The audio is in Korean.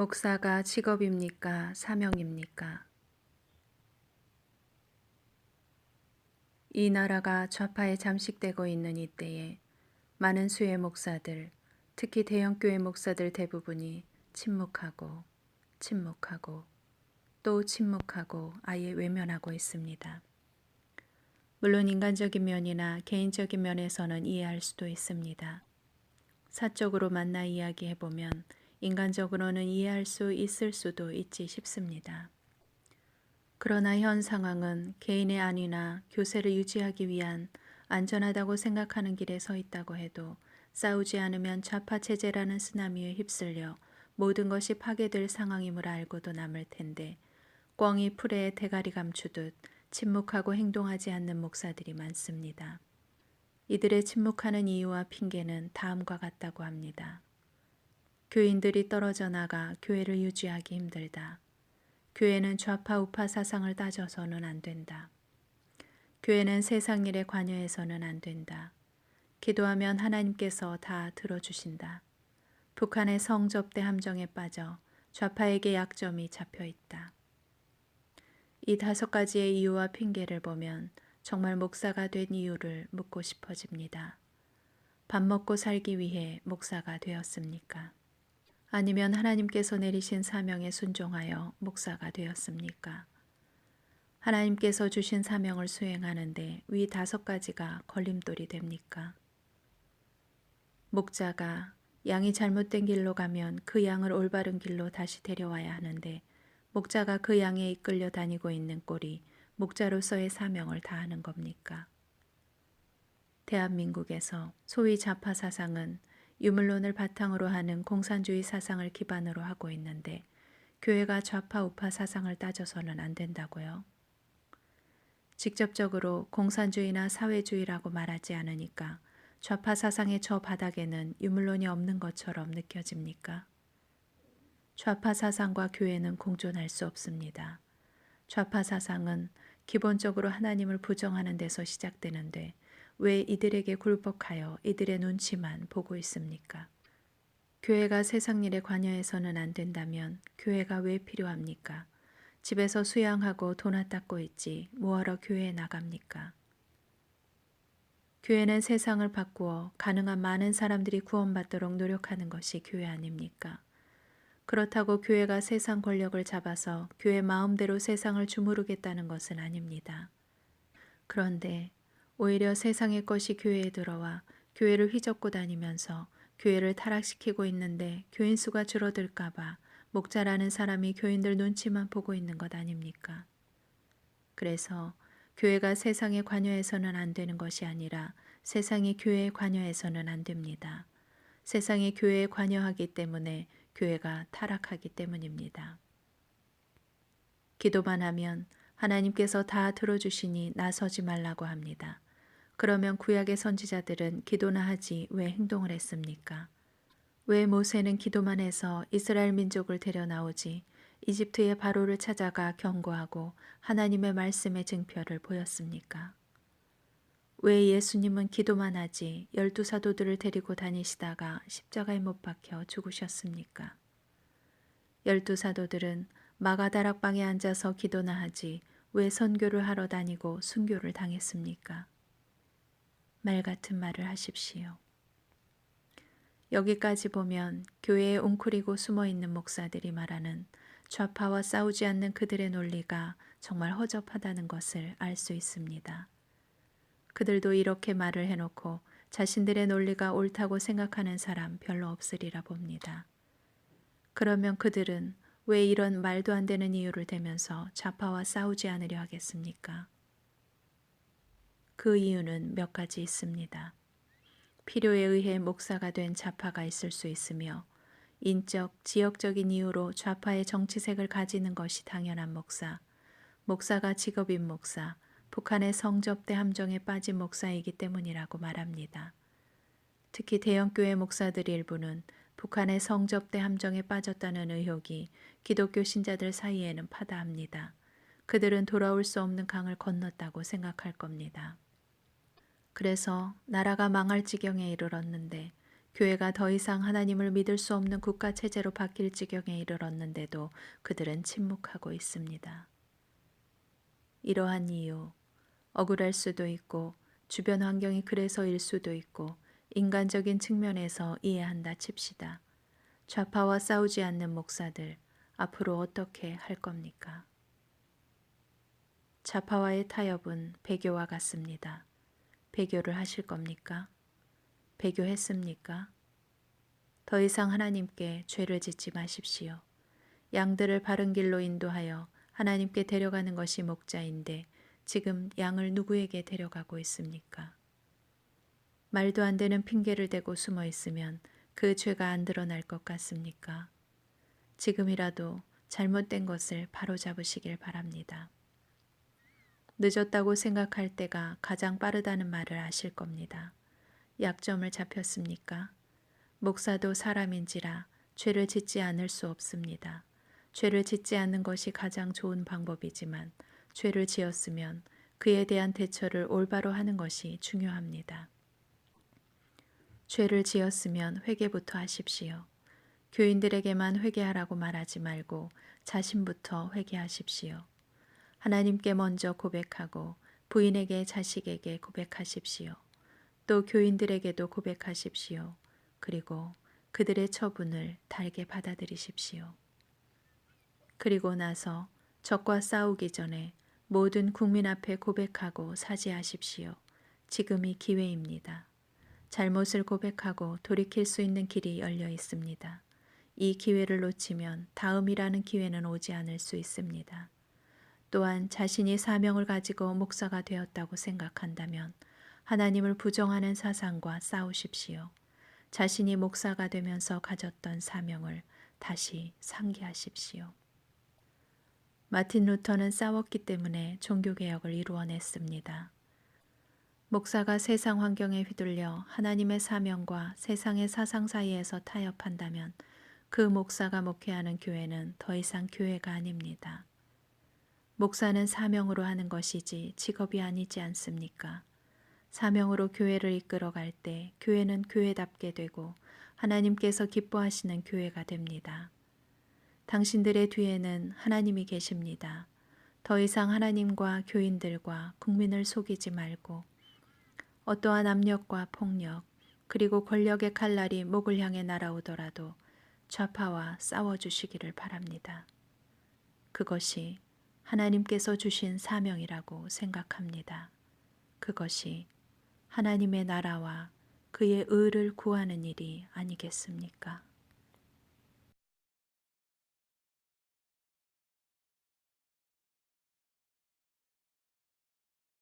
목사가 직업입니까? 사명입니까? 이 나라가 좌파에 잠식되고 있는 이때에 많은 수의 목사들, 특히 대형교회 목사들 대부분이 침묵하고 또 침묵하고 아예 외면하고 있습니다. 물론 인간적인 면이나 개인적인 면에서는 이해할 수도 있습니다. 사적으로 만나 이야기해보면 인간적으로는 이해할 수 있을 수도 있지 싶습니다. 그러나 현 상황은 개인의 안위나 교세를 유지하기 위한 안전하다고 생각하는 길에 서 있다고 해도 싸우지 않으면 좌파 체제라는 쓰나미에 휩쓸려 모든 것이 파괴될 상황임을 알고도 남을 텐데 꿩이 풀에 대가리 감추듯 침묵하고 행동하지 않는 목사들이 많습니다. 이들의 침묵하는 이유와 핑계는 다음과 같다고 합니다. 교인들이 떨어져 나가 교회를 유지하기 힘들다. 교회는 좌파 우파 사상을 따져서는 안 된다. 교회는 세상 일에 관여해서는 안 된다. 기도하면 하나님께서 다 들어주신다. 북한의 성접대 함정에 빠져 좌파에게 약점이 잡혀 있다. 이 5가지의 이유와 핑계를 보면 정말 목사가 된 이유를 묻고 싶어집니다. 밥 먹고 살기 위해 목사가 되었습니까? 아니면 하나님께서 내리신 사명에 순종하여 목사가 되었습니까? 하나님께서 주신 사명을 수행하는데 위 5가지가 걸림돌이 됩니까? 목자가 양이 잘못된 길로 가면 그 양을 올바른 길로 다시 데려와야 하는데 목자가 그 양에 이끌려 다니고 있는 꼴이 목자로서의 사명을 다하는 겁니까? 대한민국에서 소위 좌파 사상은 유물론을 바탕으로 하는 공산주의 사상을 기반으로 하고 있는데 교회가 좌파 우파 사상을 따져서는 안 된다고요. 직접적으로 공산주의나 사회주의라고 말하지 않으니까 좌파 사상의 저 바닥에는 유물론이 없는 것처럼 느껴집니까? 좌파 사상과 교회는 공존할 수 없습니다. 좌파 사상은 기본적으로 하나님을 부정하는 데서 시작되는데 왜 이들에게 굴복하여 이들의 눈치만 보고 있습니까? 교회가 세상 일에 관여해서는 안 된다면 교회가 왜 필요합니까? 집에서 수양하고 도나 닦고 있지 뭐하러 교회에 나갑니까? 교회는 세상을 바꾸어 가능한 많은 사람들이 구원받도록 노력하는 것이 교회 아닙니까? 그렇다고 교회가 세상 권력을 잡아서 교회 마음대로 세상을 주무르겠다는 것은 아닙니다. 그런데 오히려 세상의 것이 교회에 들어와 교회를 휘젓고 다니면서 교회를 타락시키고 있는데 교인 수가 줄어들까 봐 목자라는 사람이 교인들 눈치만 보고 있는 것 아닙니까? 그래서 교회가 세상에 관여해서는 안 되는 것이 아니라 세상이 교회에 관여해서는 안 됩니다. 세상이 교회에 관여하기 때문에 교회가 타락하기 때문입니다. 기도만 하면 하나님께서 다 들어주시니 나서지 말라고 합니다. 그러면 구약의 선지자들은 기도나 하지 왜 행동을 했습니까? 왜 모세는 기도만 해서 이스라엘 민족을 데려나오지 이집트의 바로를 찾아가 경고하고 하나님의 말씀의 증표를 보였습니까? 왜 예수님은 기도만 하지 12사도들을 데리고 다니시다가 십자가에 못 박혀 죽으셨습니까? 12사도들은 마가다락방에 앉아서 기도나 하지 왜 선교를 하러 다니고 순교를 당했습니까? 말 같은 말을 하십시오. 여기까지 보면 교회에 웅크리고 숨어있는 목사들이 말하는 좌파와 싸우지 않는 그들의 논리가 정말 허접하다는 것을 알 수 있습니다. 그들도 이렇게 말을 해놓고 자신들의 논리가 옳다고 생각하는 사람 별로 없으리라 봅니다. 그러면 그들은 왜 이런 말도 안 되는 이유를 대면서 좌파와 싸우지 않으려 하겠습니까? 그 이유는 몇 가지 있습니다. 필요에 의해 목사가 된 좌파가 있을 수 있으며 인적, 지역적인 이유로 좌파의 정치색을 가지는 것이 당연한 목사, 목사가 직업인 목사, 북한의 성접대 함정에 빠진 목사이기 때문이라고 말합니다. 특히 대형교회 목사들 일부는 북한의 성접대 함정에 빠졌다는 의혹이 기독교 신자들 사이에는 파다합니다. 그들은 돌아올 수 없는 강을 건넜다고 생각할 겁니다. 그래서 나라가 망할 지경에 이르렀는데 교회가 더 이상 하나님을 믿을 수 없는 국가 체제로 바뀔 지경에 이르렀는데도 그들은 침묵하고 있습니다. 이러한 이유, 억울할 수도 있고 주변 환경이 그래서일 수도 있고 인간적인 측면에서 이해한다 칩시다. 좌파와 싸우지 않는 목사들, 앞으로 어떻게 할 겁니까? 좌파와의 타협은 배교와 같습니다. 배교를 하실 겁니까? 배교했습니까? 더 이상 하나님께 죄를 짓지 마십시오. 양들을 바른 길로 인도하여 하나님께 데려가는 것이 목자인데 지금 양을 누구에게 데려가고 있습니까? 말도 안 되는 핑계를 대고 숨어 있으면 그 죄가 안 드러날 것 같습니까? 지금이라도 잘못된 것을 바로잡으시길 바랍니다. 늦었다고 생각할 때가 가장 빠르다는 말을 아실 겁니다. 약점을 잡혔습니까? 목사도 사람인지라 죄를 짓지 않을 수 없습니다. 죄를 짓지 않는 것이 가장 좋은 방법이지만 죄를 지었으면 그에 대한 대처를 올바로 하는 것이 중요합니다. 죄를 지었으면 회개부터 하십시오. 교인들에게만 회개하라고 말하지 말고 자신부터 회개하십시오. 하나님께 먼저 고백하고 부인에게 자식에게 고백하십시오. 또 교인들에게도 고백하십시오. 그리고 그들의 처분을 달게 받아들이십시오. 그리고 나서 적과 싸우기 전에 모든 국민 앞에 고백하고 사죄하십시오. 지금이 기회입니다. 잘못을 고백하고 돌이킬 수 있는 길이 열려 있습니다. 이 기회를 놓치면 다음이라는 기회는 오지 않을 수 있습니다. 또한 자신이 사명을 가지고 목사가 되었다고 생각한다면 하나님을 부정하는 사상과 싸우십시오. 자신이 목사가 되면서 가졌던 사명을 다시 상기하십시오. 마틴 루터는 싸웠기 때문에 종교개혁을 이루어냈습니다. 목사가 세상 환경에 휘둘려 하나님의 사명과 세상의 사상 사이에서 타협한다면 그 목사가 목회하는 교회는 더 이상 교회가 아닙니다. 목사는 사명으로 하는 것이지 직업이 아니지 않습니까? 사명으로 교회를 이끌어갈 때 교회는 교회답게 되고 하나님께서 기뻐하시는 교회가 됩니다. 당신들의 뒤에는 하나님이 계십니다. 더 이상 하나님과 교인들과 국민을 속이지 말고 어떠한 압력과 폭력 그리고 권력의 칼날이 목을 향해 날아오더라도 좌파와 싸워주시기를 바랍니다. 그것이 하나님께서 주신 사명이라고 생각합니다. 그것이 하나님의 나라와 그의 의를 구하는 일이 아니겠습니까?